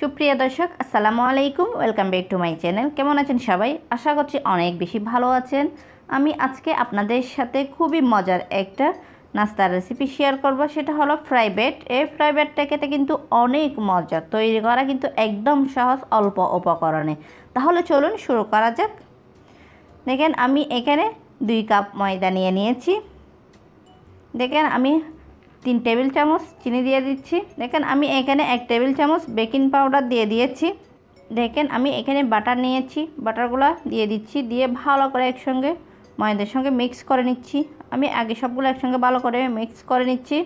সুপ্রিয় দর্শক আসসালামু আলাইকুম, welcome back to my channel. কেমন আছেন সবাই? আশা করছি অনেক বেশি ভালো আছেন। আমি আজকে আপনাদের সাথে খুবই মজার একটা নাস্তার রেসিপি শেয়ার করব, সেটা হলো ফ্রাই ব্রেড। এই ফ্রাই ব্রেডটা খেতে কিন্তু অনেক মজা, তৈরি করা কিন্তু একদম সহজ, অল্প উপকরণে। তাহলে চলুন শুরু করা যাক। দেখেন আমি এখানে 2 কাপ ময়দা নিয়ে নিয়েছি। দেখেন আমি 3 টেবিল চামচ চিনি দিয়ে দিচ্ছি। দেখেন আমি এখানে 1 টেবিল চামচ বেকিং পাউডার দিয়ে দিয়েছি। দেখেন আমি এখানে বাটার নিয়েছি, বাটারগুলো দিয়ে দিচ্ছি, দিয়ে ভালো করে একসঙ্গে ময়দার সঙ্গে মিক্স করে নিচ্ছি। আমি আগে সবগুলো একসঙ্গে ভালো করে মিক্স করে নিচ্ছি।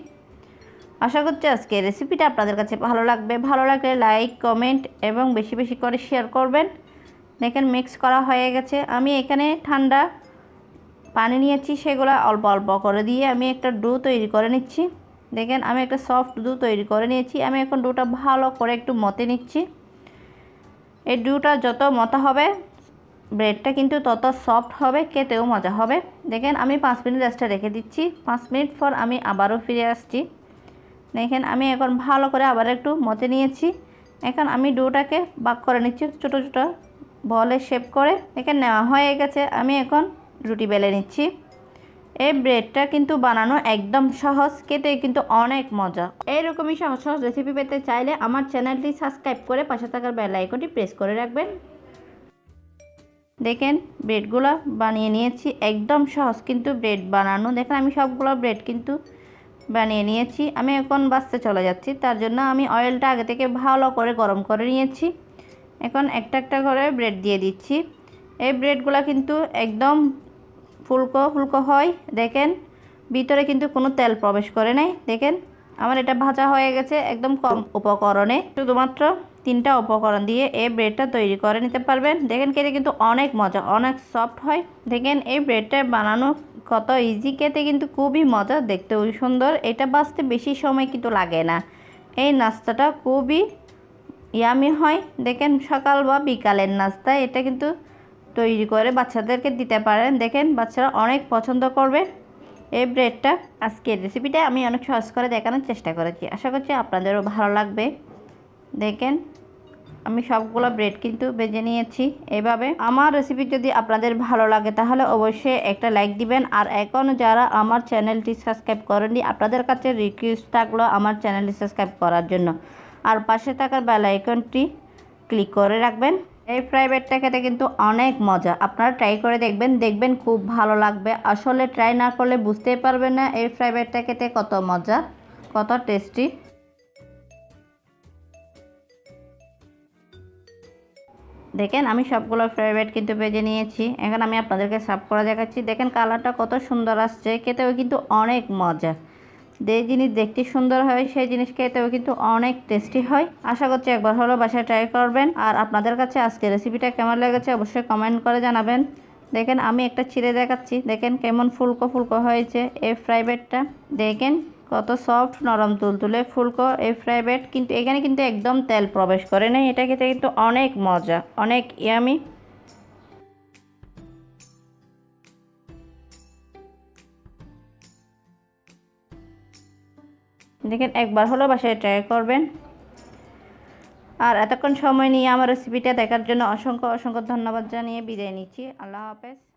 আশা করছি আজকে রেসিপিটা আপনাদের কাছে ভালো লাগবে। ভালো লাগলে লাইক, কমেন্ট এবং বেশি বেশি করে শেয়ার করবেন। দেখেন মিক্স করা হয়ে গেছে। আমি এখানে ঠান্ডা পানি নিয়েছি, সেগুলো অল্প অল্প করে দিয়ে আমি একটা ডো তৈরি করে নিচ্ছি। দেখেন আমি একটা সফট ডো তৈরি করে নিয়েছি। আমি এখন ডোটা ভালো করে একটু মতে নিচ্ছি। এই ডোটা যত মতা হবে ব্রেডটা কিন্তু তত সফট হবে, খেতেও মজা হবে। দেখেন আমি 5 মিনিট রেস্টে রেখে দিচ্ছি। 5 মিনিট পর আমি আবারও ফিরে আসছি। দেখেন আমি এখন ভালো করে আবার একটু মতে নিয়েছি। এখন আমি ডোটাকে ভাগ করে নিচ্ছি ছোটো ছোটো বলে শেপ করে। দেখেন নেওয়া হয়ে গেছে। আমি এখন রুটি বেলে নিচ্ছি। এই ব্রেডটা কিন্তু বানানো একদম সহজ, খেতে কিন্তু অনেক মজা। এইরকমই সহজ সহজ রেসিপি পেতে চাইলে আমার চ্যানেলটি সাবস্ক্রাইব করে পাশে থাকার বেল আইকনটি প্রেস করে রাখবেন। দেখেন ব্রেডগুলো বানিয়ে নিয়েছি, একদম সহজ কিন্তু ব্রেড বানানো। দেখেন আমি সবগুলো ব্রেড কিন্তু বানিয়ে নিয়েছি। আমি এখন বাসতে চলে যাচ্ছি, তার জন্য আমি অয়েলটা আগে থেকে ভালো করে গরম করে নিয়েছি। এখন একটা একটা করে ব্রেড দিয়ে দিচ্ছি। এই ব্রেডগুলো কিন্তু একদম ফুলকো ফুলকো হয়। দেখেন ভিতরে কিন্তু কোনো তেল প্রবেশ করে নাই। দেখেন আমার এটা ভাজা হয়ে গেছে একদম কম উপকরণে। শুধুমাত্র 3টা উপকরণ দিয়ে এই ব্রেডটা তৈরি করে নিতে পারবেন। দেখেন খেতে কিন্তু অনেক মজা, অনেক সফট হয়। দেখেন এই ব্রেডটা বানানো কত ইজি, খেতে কিন্তু খুবই মজা, দেখতেও সুন্দর। এটা বাঁচতে বেশি সময় কিন্তু লাগে না। এই নাস্তাটা খুবই ইয়ামি হয়। দেখেন সকাল বা বিকালের নাস্তা এটা কিন্তু তৈরি করে বাচ্চাদেরকে দিতে পারেন। দেখেন বাচ্চারা অনেক পছন্দ করবে এই ব্রেডটা। আজকের রেসিপিটা আমি অনেক সহজ করে দেখানোর চেষ্টা করেছি, আশা করছি আপনাদেরও ভালো লাগবে। দেখেন আমি সবগুলো ব্রেড কিন্তু ভেজে নিয়েছি এভাবে। আমার রেসিপি যদি আপনাদের ভালো লাগে তাহলে অবশ্যই একটা লাইক দিবেন। আর এখনও যারা আমার চ্যানেলটি সাবস্ক্রাইব করেননি, আপনাদের কাছে রিকোয়েস্ট থাকলো আমার চ্যানেলটি সাবস্ক্রাইব করার জন্য, আর পাশে থাকার বেল আইকনটি ক্লিক করে রাখবেন। এই ফ্রাই ব্রেডটা খেতে কিন্তু অনেক মজা, আপনারা ট্রাই করে দেখবেন, দেখবেন খুব ভালো লাগবে। আসলে ট্রাই না করলে বুঝতেই পারবেন না এই ফ্রাই ব্রেডটা খেতে কত মজা, কত টেস্টি। দেখেন আমি সবগুলো ফ্রাই ব্রেড কিন্তু ভেজে নিয়েছি। এখন আমি আপনাদেরকে সার্ভ করে দেখাচ্ছি। দেখেন কালারটা কত সুন্দর আসছে, খেতেও কিন্তু অনেক মজা। যে জিনিস দেখতে সুন্দর হয় সেই জিনিস খেতেও কিন্তু অনেক টেস্টি হয়। আশা করছি একবার হলো বাসায় ট্রাই করবেন। আর আপনাদের কাছে আজকে রেসিপিটা কেমন লেগেছে অবশ্যই কমেন্ট করে জানাবেন। দেখেন আমি একটা ছিঁড়ে দেখাচ্ছি, দেখেন কেমন ফুলকো ফুলকো হয়েছে এই ফ্রাই ব্রেডটা। দেখেন কত সফট, নরম, তুলতুলে, ফুলকো এই ফ্রাই ব্রেড। কিন্তু এখানে কিন্তু একদম তেল প্রবেশ করে নাই। এটা খেতে কিন্তু অনেক মজা, অনেক ইয়ামি। দেখেন একবার হলো বাসায় ট্রাই করবেন। আর এতক্ষণ সময় নিয়ে আমার রেসিপিটা দেখার জন্য অসংখ্য অসংখ্য ধন্যবাদ জানিয়ে বিদায় নিচ্ছি। আল্লাহ হাফেজ।